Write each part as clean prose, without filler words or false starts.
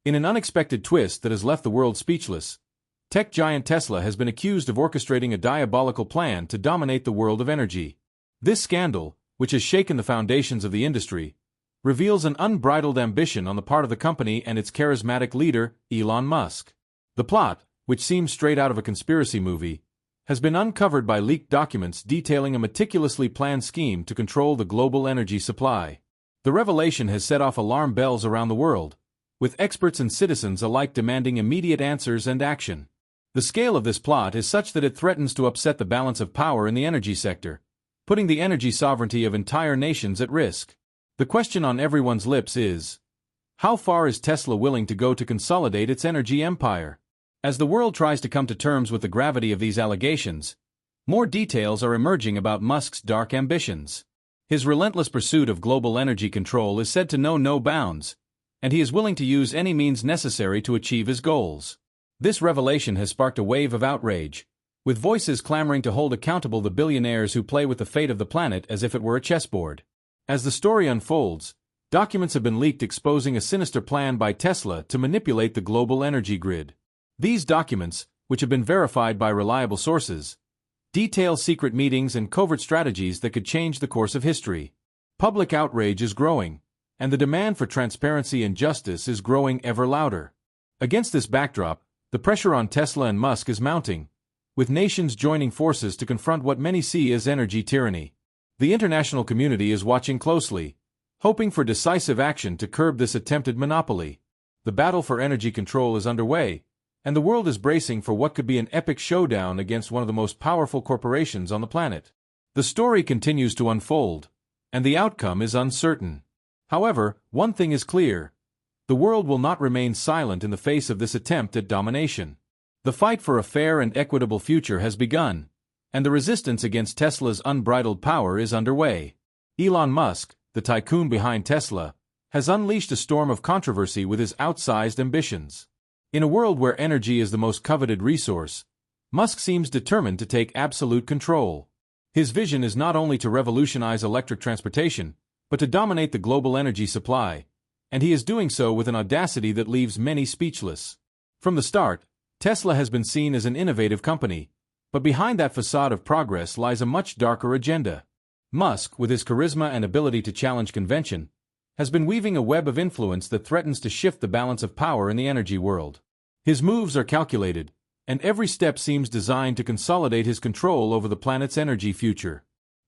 In an unexpected twist that has left the world speechless, tech giant Tesla has been accused of orchestrating a diabolical plan to dominate the world of energy. This scandal, which has shaken the foundations of the industry, reveals an unbridled ambition on the part of the company and its charismatic leader, Elon Musk. The plot, which seems straight out of a conspiracy movie, has been uncovered by leaked documents detailing a meticulously planned scheme to control the global energy supply. The revelation has set off alarm bells around the world, with experts and citizens alike demanding immediate answers and action. The scale of this plot is such that it threatens to upset the balance of power in the energy sector, putting the energy sovereignty of entire nations at risk. The question on everyone's lips is, how far is Tesla willing to go to consolidate its energy empire? As the world tries to come to terms with the gravity of these allegations, more details are emerging about Musk's dark ambitions. His relentless pursuit of global energy control is said to know no bounds, and he is willing to use any means necessary to achieve his goals. This revelation has sparked a wave of outrage, with voices clamoring to hold accountable the billionaires who play with the fate of the planet as if it were a chessboard. As the story unfolds, documents have been leaked exposing a sinister plan by Tesla to manipulate the global energy grid. These documents, which have been verified by reliable sources, detail secret meetings and covert strategies that could change the course of history. Public outrage is growing, and the demand for transparency and justice is growing ever louder. Against this backdrop, the pressure on Tesla and Musk is mounting, with nations joining forces to confront what many see as energy tyranny. The international community is watching closely, hoping for decisive action to curb this attempted monopoly. The battle for energy control is underway, and the world is bracing for what could be an epic showdown against one of the most powerful corporations on the planet. The story continues to unfold, and the outcome is uncertain. However, one thing is clear: the world will not remain silent in the face of this attempt at domination. The fight for a fair and equitable future has begun, and the resistance against Tesla's unbridled power is underway. Elon Musk, the tycoon behind Tesla, has unleashed a storm of controversy with his outsized ambitions. In a world where energy is the most coveted resource, Musk seems determined to take absolute control. His vision is not only to revolutionize electric transportation, but to dominate the global energy supply, and he is doing so with an audacity that leaves many speechless. From the start, Tesla has been seen as an innovative company, but behind that facade of progress lies a much darker agenda. Musk, with his charisma and ability to challenge convention, has been weaving a web of influence that threatens to shift the balance of power in the energy world. His moves are calculated, and every step seems designed to consolidate his control over the planet's energy future.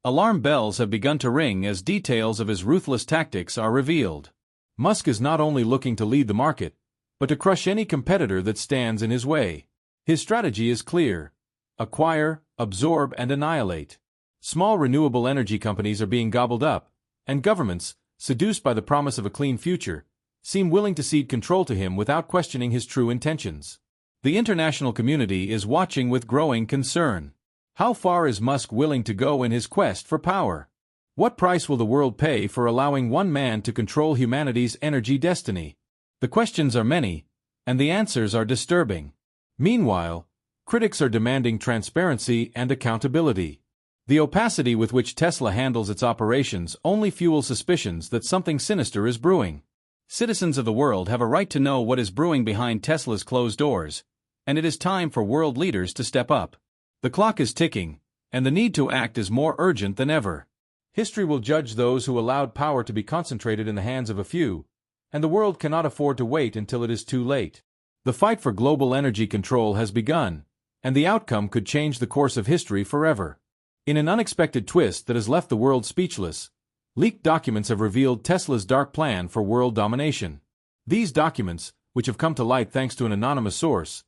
Alarm bells have begun to ring as details of his ruthless tactics are revealed. Musk is not only looking to lead the market, but to crush any competitor that stands in his way. His strategy is clear: acquire, absorb, and annihilate. Small renewable energy companies are being gobbled up, and governments, seduced by the promise of a clean future, seem willing to cede control to him without questioning his true intentions. The international community is watching with growing concern. How far is Musk willing to go in his quest for power? What price will the world pay for allowing one man to control humanity's energy destiny? The questions are many, and the answers are disturbing. Meanwhile, critics are demanding transparency and accountability. The opacity with which Tesla handles its operations only fuels suspicions that something sinister is brewing. Citizens of the world have a right to know what is brewing behind Tesla's closed doors, and it is time for world leaders to step up. The clock is ticking, and the need to act is more urgent than ever. History will judge those who allowed power to be concentrated in the hands of a few, and the world cannot afford to wait until it is too late. The fight for global energy control has begun, and the outcome could change the course of history forever. In an unexpected twist that has left the world speechless, leaked documents have revealed Tesla's dark plan for world domination. These documents, which have come to light thanks to an anonymous source,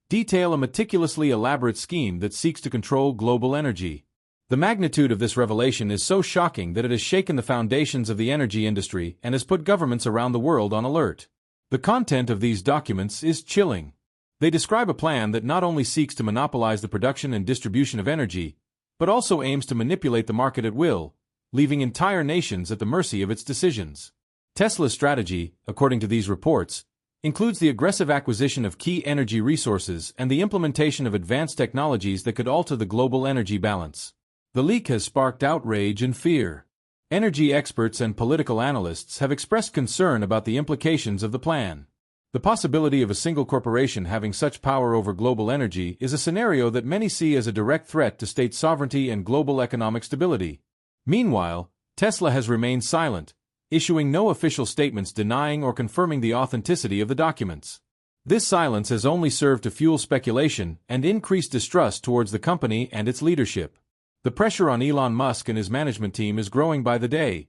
detail a meticulously elaborate scheme that seeks to control global energy. The magnitude of this revelation is so shocking that it has shaken the foundations of the energy industry and has put governments around the world on alert. The content of these documents is chilling. They describe a plan that not only seeks to monopolize the production and distribution of energy, but also aims to manipulate the market at will, leaving entire nations at the mercy of its decisions. Tesla's strategy, according to these reports, includes the aggressive acquisition of key energy resources and the implementation of advanced technologies that could alter the global energy balance. The leak has sparked outrage and fear. Energy experts and political analysts have expressed concern about the implications of the plan. The possibility of a single corporation having such power over global energy is a scenario that many see as a direct threat to state sovereignty and global economic stability. Meanwhile, Tesla has remained silent, issuing no official statements denying or confirming the authenticity of the documents. This silence has only served to fuel speculation and increase distrust towards the company and its leadership. The pressure on Elon Musk and his management team is growing by the day,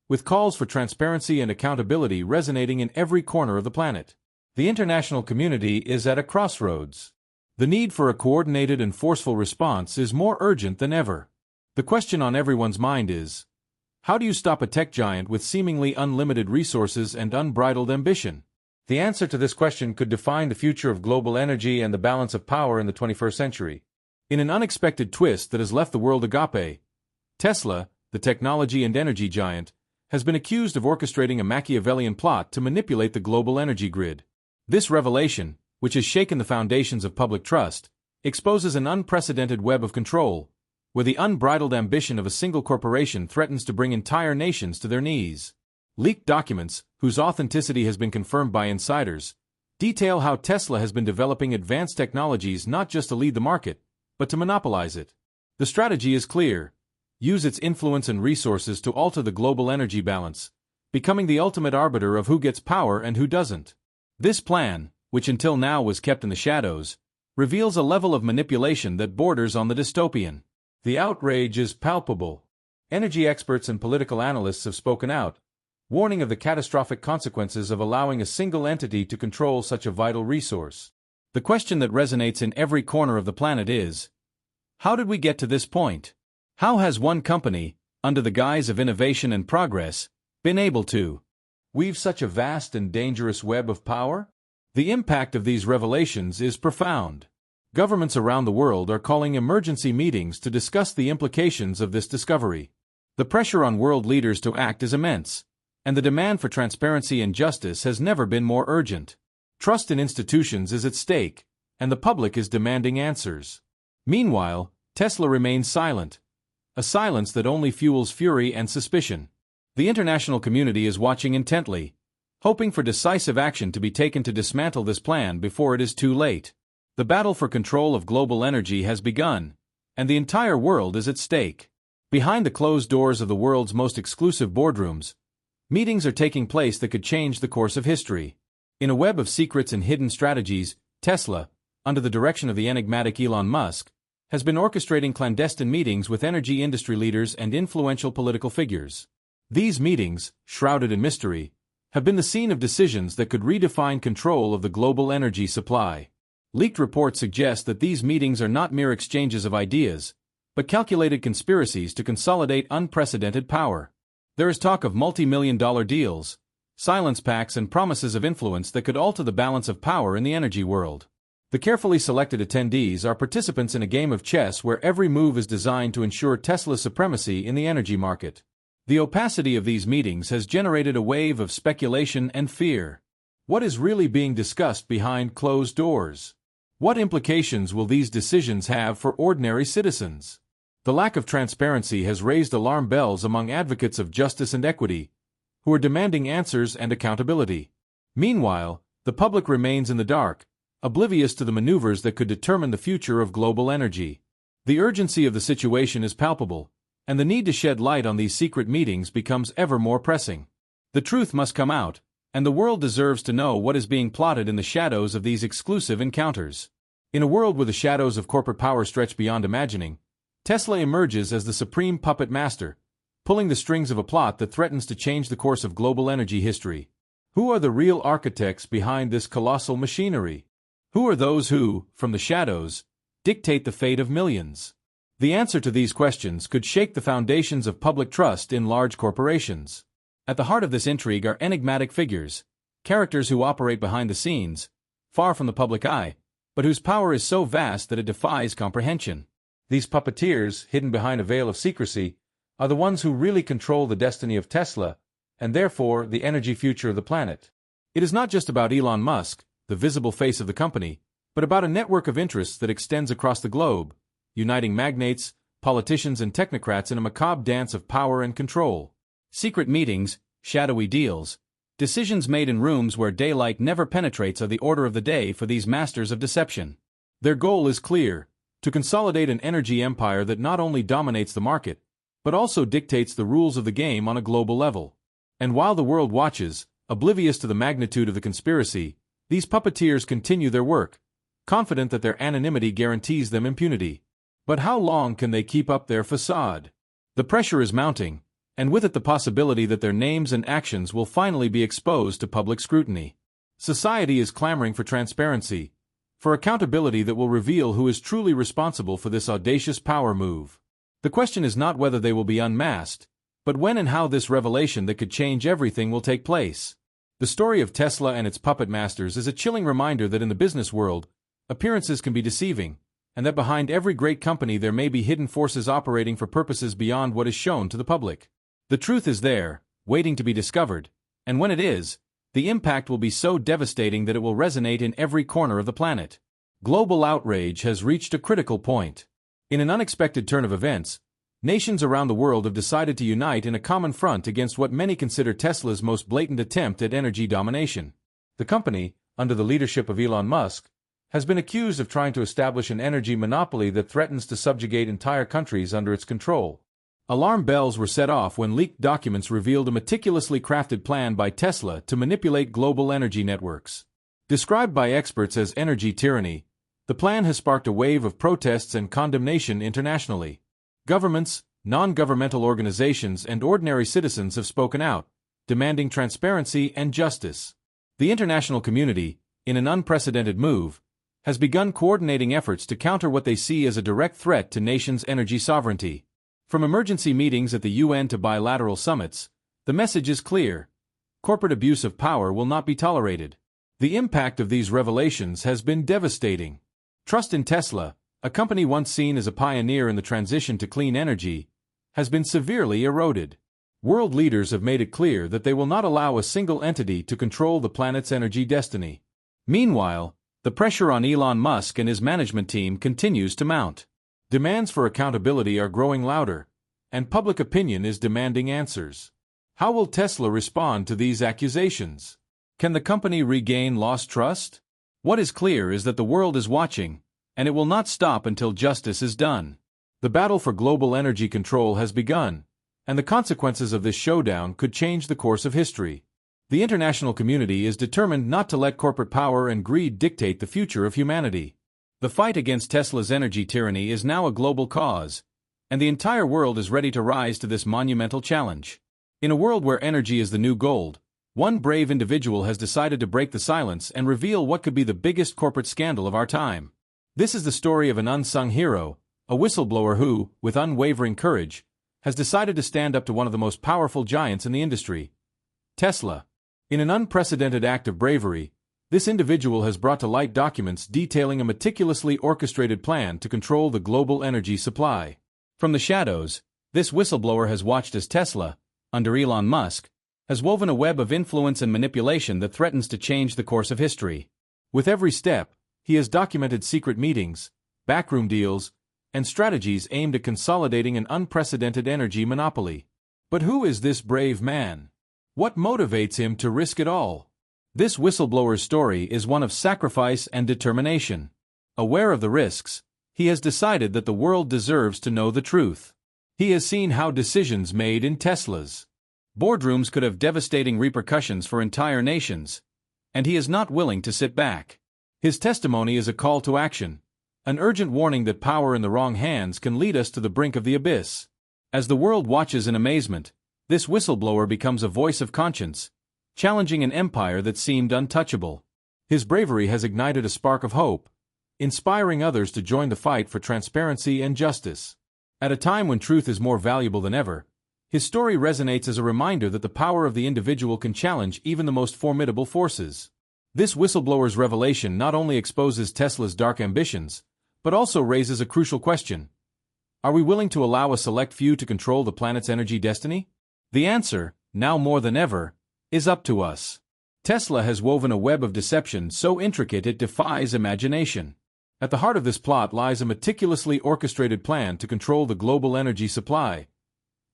with calls for transparency and accountability resonating in every corner of the planet. The international community is at a crossroads. The need for a coordinated and forceful response is more urgent than ever. The question on everyone's mind is, how do you stop a tech giant with seemingly unlimited resources and unbridled ambition? The answer to this question could define the future of global energy and the balance of power in the 21st century. In an unexpected twist that has left the world agape, Tesla, the technology and energy giant, has been accused of orchestrating a Machiavellian plot to manipulate the global energy grid. This revelation, which has shaken the foundations of public trust, exposes an unprecedented web of control, where the unbridled ambition of a single corporation threatens to bring entire nations to their knees. Leaked documents, whose authenticity has been confirmed by insiders, detail how Tesla has been developing advanced technologies not just to lead the market, but to monopolize it. The strategy is clear: use its influence and resources to alter the global energy balance, becoming the ultimate arbiter of who gets power and who doesn't. This plan, which until now was kept in the shadows, reveals a level of manipulation that borders on the dystopian. The outrage is palpable. Energy experts and political analysts have spoken out, warning of the catastrophic consequences of allowing a single entity to control such a vital resource. The question that resonates in every corner of the planet is, how did we get to this point? How has one company, under the guise of innovation and progress, been able to weave such a vast and dangerous web of power? The impact of these revelations is profound. Governments around the world are calling emergency meetings to discuss the implications of this discovery. The pressure on world leaders to act is immense, and the demand for transparency and justice has never been more urgent. Trust in institutions is at stake, and the public is demanding answers. Meanwhile, Tesla remains silent, a silence that only fuels fury and suspicion. The international community is watching intently, hoping for decisive action to be taken to dismantle this plan before it is too late. The battle for control of global energy has begun, and the entire world is at stake. Behind the closed doors of the world's most exclusive boardrooms, meetings are taking place that could change the course of history. In a web of secrets and hidden strategies, Tesla, under the direction of the enigmatic Elon Musk, has been orchestrating clandestine meetings with energy industry leaders and influential political figures. These meetings, shrouded in mystery, have been the scene of decisions that could redefine control of the global energy supply. Leaked reports suggest that these meetings are not mere exchanges of ideas, but calculated conspiracies to consolidate unprecedented power. There is talk of multi-million-dollar deals, silence pacts and promises of influence that could alter the balance of power in the energy world. The carefully selected attendees are participants in a game of chess where every move is designed to ensure Tesla's supremacy in the energy market. The opacity of these meetings has generated a wave of speculation and fear. What is really being discussed behind closed doors? What implications will these decisions have for ordinary citizens? The lack of transparency has raised alarm bells among advocates of justice and equity, who are demanding answers and accountability. Meanwhile, the public remains in the dark, oblivious to the maneuvers that could determine the future of global energy. The urgency of the situation is palpable, and the need to shed light on these secret meetings becomes ever more pressing. The truth must come out, and the world deserves to know what is being plotted in the shadows of these exclusive encounters. In a world where the shadows of corporate power stretch beyond imagining, Tesla emerges as the supreme puppet master, pulling the strings of a plot that threatens to change the course of global energy history. Who are the real architects behind this colossal machinery? Who are those who, from the shadows, dictate the fate of millions? The answer to these questions could shake the foundations of public trust in large corporations. At the heart of this intrigue are enigmatic figures, characters who operate behind the scenes, far from the public eye, but whose power is so vast that it defies comprehension. These puppeteers, hidden behind a veil of secrecy, are the ones who really control the destiny of Tesla, and therefore the energy future of the planet. It is not just about Elon Musk, the visible face of the company, but about a network of interests that extends across the globe, uniting magnates, politicians and technocrats in a macabre dance of power and control. Secret meetings, shadowy deals, Decisions made in rooms where daylight never penetrates are the order of the day for these masters of deception. Their goal is clear: to consolidate an energy empire that not only dominates the market, but also dictates the rules of the game on a global level. And while the world watches, oblivious to the magnitude of the conspiracy, these puppeteers continue their work, confident that their anonymity guarantees them impunity. But how long can they keep up their facade? The pressure is mounting, and with it the possibility that their names and actions will finally be exposed to public scrutiny. Society is clamoring for transparency, for accountability that will reveal who is truly responsible for this audacious power move. The question is not whether they will be unmasked, but when and how this revelation that could change everything will take place. The story of Tesla and its puppet masters is a chilling reminder that in the business world, appearances can be deceiving, and that behind every great company there may be hidden forces operating for purposes beyond what is shown to the public. The truth is there, waiting to be discovered, and when it is, the impact will be so devastating that it will resonate in every corner of the planet. Global outrage has reached a critical point. In an unexpected turn of events, nations around the world have decided to unite in a common front against what many consider Tesla's most blatant attempt at energy domination. The company, under the leadership of Elon Musk, has been accused of trying to establish an energy monopoly that threatens to subjugate entire countries under its control. Alarm bells were set off when leaked documents revealed a meticulously crafted plan by Tesla to manipulate global energy networks. Described by experts as energy tyranny, the plan has sparked a wave of protests and condemnation internationally. Governments, non-governmental organizations, and ordinary citizens have spoken out, demanding transparency and justice. The international community, in an unprecedented move, has begun coordinating efforts to counter what they see as a direct threat to nations' energy sovereignty. From emergency meetings at the UN to bilateral summits, the message is clear: corporate abuse of power will not be tolerated. The impact of these revelations has been devastating. Trust in Tesla, a company once seen as a pioneer in the transition to clean energy, has been severely eroded. World leaders have made it clear that they will not allow a single entity to control the planet's energy destiny. Meanwhile, the pressure on Elon Musk and his management team continues to mount. Demands for accountability are growing louder, and public opinion is demanding answers. How will Tesla respond to these accusations? Can the company regain lost trust? What is clear is that the world is watching, and it will not stop until justice is done. The battle for global energy control has begun, and the consequences of this showdown could change the course of history. The international community is determined not to let corporate power and greed dictate the future of humanity. The fight against Tesla's energy tyranny is now a global cause, and the entire world is ready to rise to this monumental challenge. In a world where energy is the new gold, one brave individual has decided to break the silence and reveal what could be the biggest corporate scandal of our time. This is the story of an unsung hero, a whistleblower who, with unwavering courage, has decided to stand up to one of the most powerful giants in the industry, Tesla. In an unprecedented act of bravery, this individual has brought to light documents detailing a meticulously orchestrated plan to control the global energy supply. From the shadows, this whistleblower has watched as Tesla, under Elon Musk, has woven a web of influence and manipulation that threatens to change the course of history. With every step, he has documented secret meetings, backroom deals, and strategies aimed at consolidating an unprecedented energy monopoly. But who is this brave man? What motivates him to risk it all? This whistleblower's story is one of sacrifice and determination. Aware of the risks, he has decided that the world deserves to know the truth. He has seen how decisions made in Tesla's boardrooms could have devastating repercussions for entire nations, and he is not willing to sit back. His testimony is a call to action, an urgent warning that power in the wrong hands can lead us to the brink of the abyss. As the world watches in amazement, this whistleblower becomes a voice of conscience, challenging an empire that seemed untouchable. His bravery has ignited a spark of hope, inspiring others to join the fight for transparency and justice. At a time when truth is more valuable than ever, his story resonates as a reminder that the power of the individual can challenge even the most formidable forces. This whistleblower's revelation not only exposes Tesla's dark ambitions, but also raises a crucial question. Are we willing to allow a select few to control the planet's energy destiny? The answer, now more than ever, is up to us. Tesla has woven a web of deception so intricate it defies imagination. At the heart of this plot lies a meticulously orchestrated plan to control the global energy supply,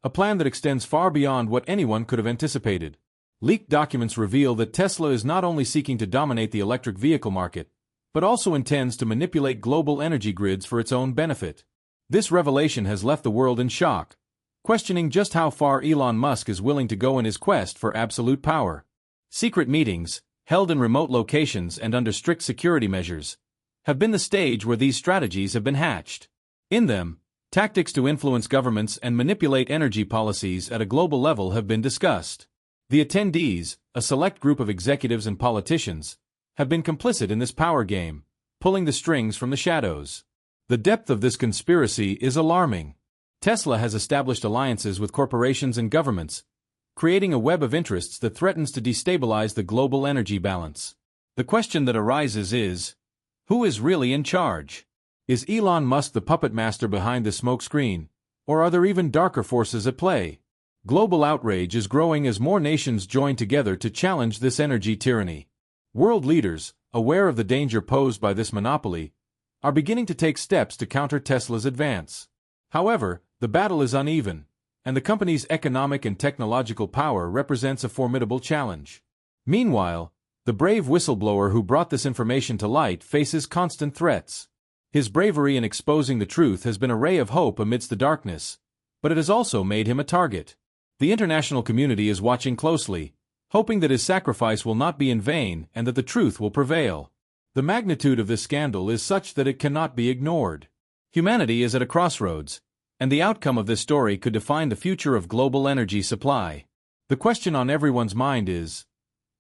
a plan that extends far beyond what anyone could have anticipated. Leaked documents reveal that Tesla is not only seeking to dominate the electric vehicle market, but also intends to manipulate global energy grids for its own benefit. This revelation has left the world in shock, questioning just how far Elon Musk is willing to go in his quest for absolute power. Secret meetings, held in remote locations and under strict security measures, have been the stage where these strategies have been hatched. In them, tactics to influence governments and manipulate energy policies at a global level have been discussed. The attendees, a select group of executives and politicians, have been complicit in this power game, pulling the strings from the shadows. The depth of this conspiracy is alarming. Tesla has established alliances with corporations and governments, creating a web of interests that threatens to destabilize the global energy balance. The question that arises is, who is really in charge? Is Elon Musk the puppet master behind the smokescreen, or are there even darker forces at play? Global outrage is growing as more nations join together to challenge this energy tyranny. World leaders, aware of the danger posed by this monopoly, are beginning to take steps to counter Tesla's advance. However, the battle is uneven, and the company's economic and technological power represents a formidable challenge. Meanwhile, the brave whistleblower who brought this information to light faces constant threats. His bravery in exposing the truth has been a ray of hope amidst the darkness, but it has also made him a target. The international community is watching closely, hoping that his sacrifice will not be in vain and that the truth will prevail. The magnitude of this scandal is such that it cannot be ignored. Humanity is at a crossroads, and the outcome of this story could define the future of global energy supply. The question on everyone's mind is,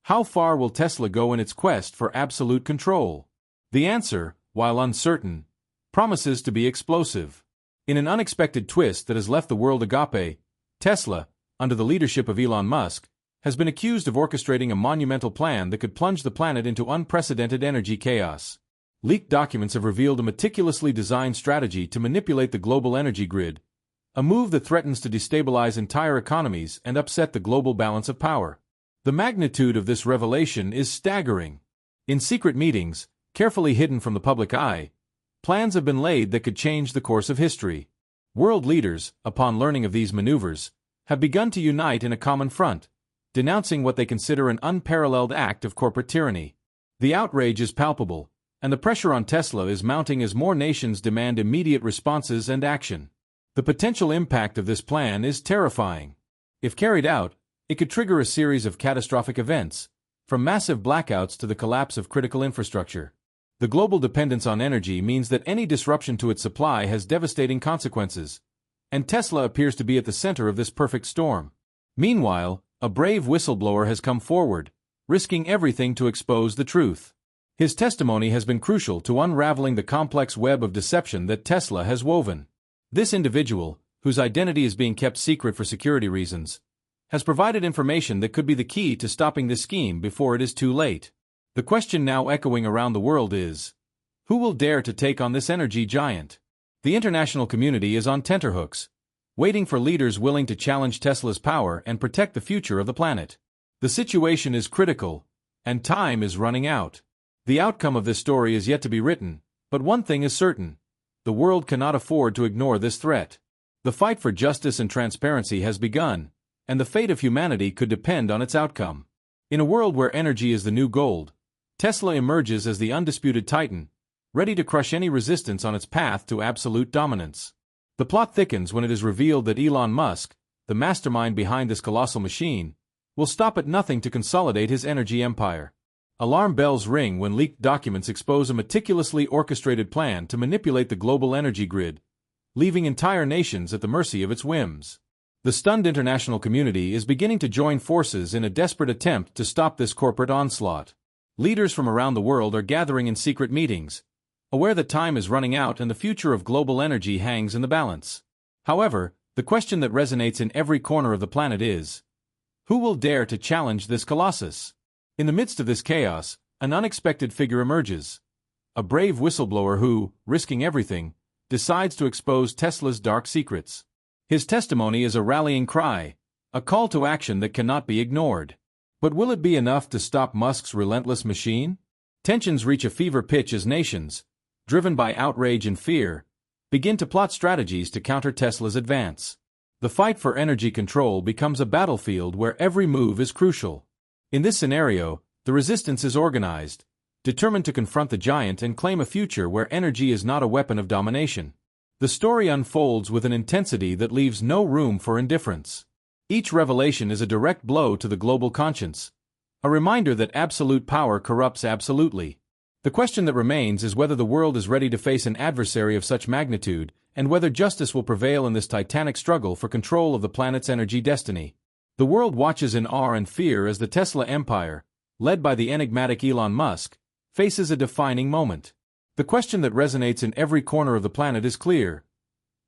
how far will Tesla go in its quest for absolute control? The answer, while uncertain, promises to be explosive. In an unexpected twist that has left the world agape, Tesla, under the leadership of Elon Musk, has been accused of orchestrating a monumental plan that could plunge the planet into unprecedented energy chaos. Leaked documents have revealed a meticulously designed strategy to manipulate the global energy grid, a move that threatens to destabilize entire economies and upset the global balance of power. The magnitude of this revelation is staggering. In secret meetings, carefully hidden from the public eye, plans have been laid that could change the course of history. World leaders, upon learning of these maneuvers, have begun to unite in a common front, denouncing what they consider an unparalleled act of corporate tyranny. The outrage is palpable, and the pressure on Tesla is mounting as more nations demand immediate responses and action. The potential impact of this plan is terrifying. If carried out, it could trigger a series of catastrophic events, from massive blackouts to the collapse of critical infrastructure. The global dependence on energy means that any disruption to its supply has devastating consequences, and Tesla appears to be at the center of this perfect storm. Meanwhile, a brave whistleblower has come forward, risking everything to expose the truth. His testimony has been crucial to unraveling the complex web of deception that Tesla has woven. This individual, whose identity is being kept secret for security reasons, has provided information that could be the key to stopping this scheme before it is too late. The question now echoing around the world is, who will dare to take on this energy giant? The international community is on tenterhooks, waiting for leaders willing to challenge Tesla's power and protect the future of the planet. The situation is critical, and time is running out. The outcome of this story is yet to be written, but one thing is certain: the world cannot afford to ignore this threat. The fight for justice and transparency has begun, and the fate of humanity could depend on its outcome. In a world where energy is the new gold, Tesla emerges as the undisputed titan, ready to crush any resistance on its path to absolute dominance. The plot thickens when it is revealed that Elon Musk, the mastermind behind this colossal machine, will stop at nothing to consolidate his energy empire. Alarm bells ring when leaked documents expose a meticulously orchestrated plan to manipulate the global energy grid, leaving entire nations at the mercy of its whims. The stunned international community is beginning to join forces in a desperate attempt to stop this corporate onslaught. Leaders from around the world are gathering in secret meetings, aware that time is running out and the future of global energy hangs in the balance. However, the question that resonates in every corner of the planet is, who will dare to challenge this colossus? In the midst of this chaos, an unexpected figure emerges. A brave whistleblower who, risking everything, decides to expose Tesla's dark secrets. His testimony is a rallying cry, a call to action that cannot be ignored. But will it be enough to stop Musk's relentless machine? Tensions reach a fever pitch as nations, driven by outrage and fear, begin to plot strategies to counter Tesla's advance. The fight for energy control becomes a battlefield where every move is crucial. In this scenario, the resistance is organized, determined to confront the giant and claim a future where energy is not a weapon of domination. The story unfolds with an intensity that leaves no room for indifference. Each revelation is a direct blow to the global conscience, a reminder that absolute power corrupts absolutely. The question that remains is whether the world is ready to face an adversary of such magnitude, and whether justice will prevail in this titanic struggle for control of the planet's energy destiny. The world watches in awe and fear as the Tesla empire, led by the enigmatic Elon Musk, faces a defining moment. The question that resonates in every corner of the planet is clear.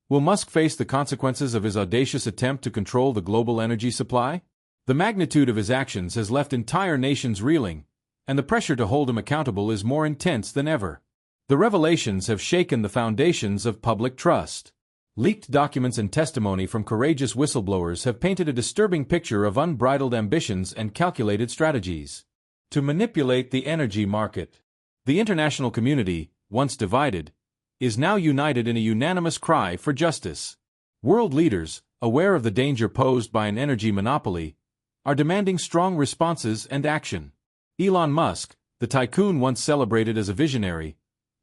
Will Musk face the consequences of his audacious attempt to control the global energy supply? The magnitude of his actions has left entire nations reeling, and the pressure to hold him accountable is more intense than ever. The revelations have shaken the foundations of public trust. Leaked documents and testimony from courageous whistleblowers have painted a disturbing picture of unbridled ambitions and calculated strategies to manipulate the energy market. The international community, once divided, is now united in a unanimous cry for justice. World leaders, aware of the danger posed by an energy monopoly, are demanding strong responses and action. Elon Musk, the tycoon once celebrated as a visionary,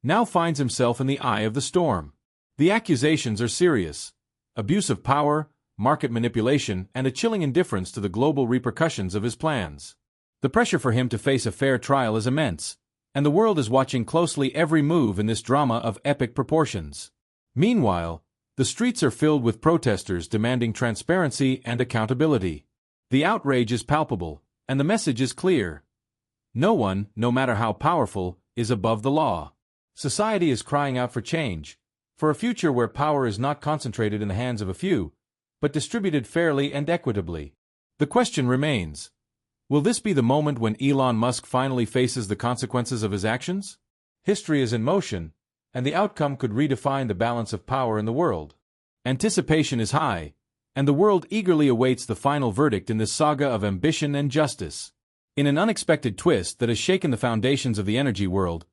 now finds himself in the eye of the storm. The accusations are serious: abuse of power, market manipulation, and a chilling indifference to the global repercussions of his plans. The pressure for him to face a fair trial is immense, and the world is watching closely every move in this drama of epic proportions. Meanwhile, the streets are filled with protesters demanding transparency and accountability. The outrage is palpable, and the message is clear. No one, no matter how powerful, is above the law. Society is crying out for change, for a future where power is not concentrated in the hands of a few, but distributed fairly and equitably. The question remains: will this be the moment when Elon Musk finally faces the consequences of his actions? History is in motion, and the outcome could redefine the balance of power in the world. Anticipation is high, and the world eagerly awaits the final verdict in this saga of ambition and justice. In an unexpected twist that has shaken the foundations of the energy world,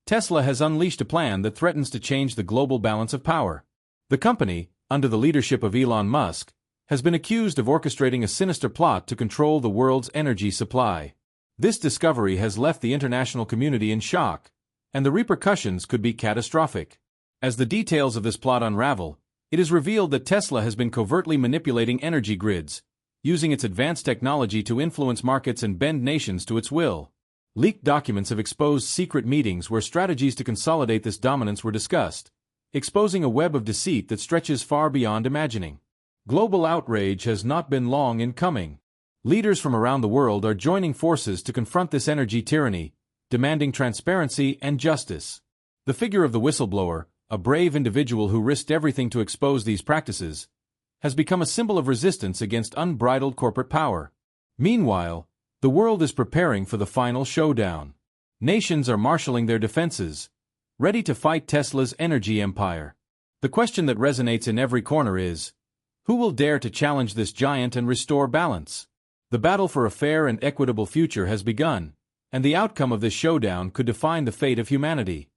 Tesla has unleashed a plan that threatens to change the global balance of power. The company, under the leadership of Elon Musk, has been accused of orchestrating a sinister plot to control the world's energy supply. This discovery has left the international community in shock, and the repercussions could be catastrophic. As the details of this plot unravel, it is revealed that Tesla has been covertly manipulating energy grids, using its advanced technology to influence markets and bend nations to its will. Leaked documents have exposed secret meetings where strategies to consolidate this dominance were discussed, exposing a web of deceit that stretches far beyond imagining. Global outrage has not been long in coming. Leaders from around the world are joining forces to confront this energy tyranny, demanding transparency and justice. The figure of the whistleblower, a brave individual who risked everything to expose these practices, has become a symbol of resistance against unbridled corporate power. Meanwhile, the world is preparing for the final showdown. Nations are marshaling their defenses, ready to fight Tesla's energy empire. The question that resonates in every corner is: who will dare to challenge this giant and restore balance? The battle for a fair and equitable future has begun, and the outcome of this showdown could define the fate of humanity.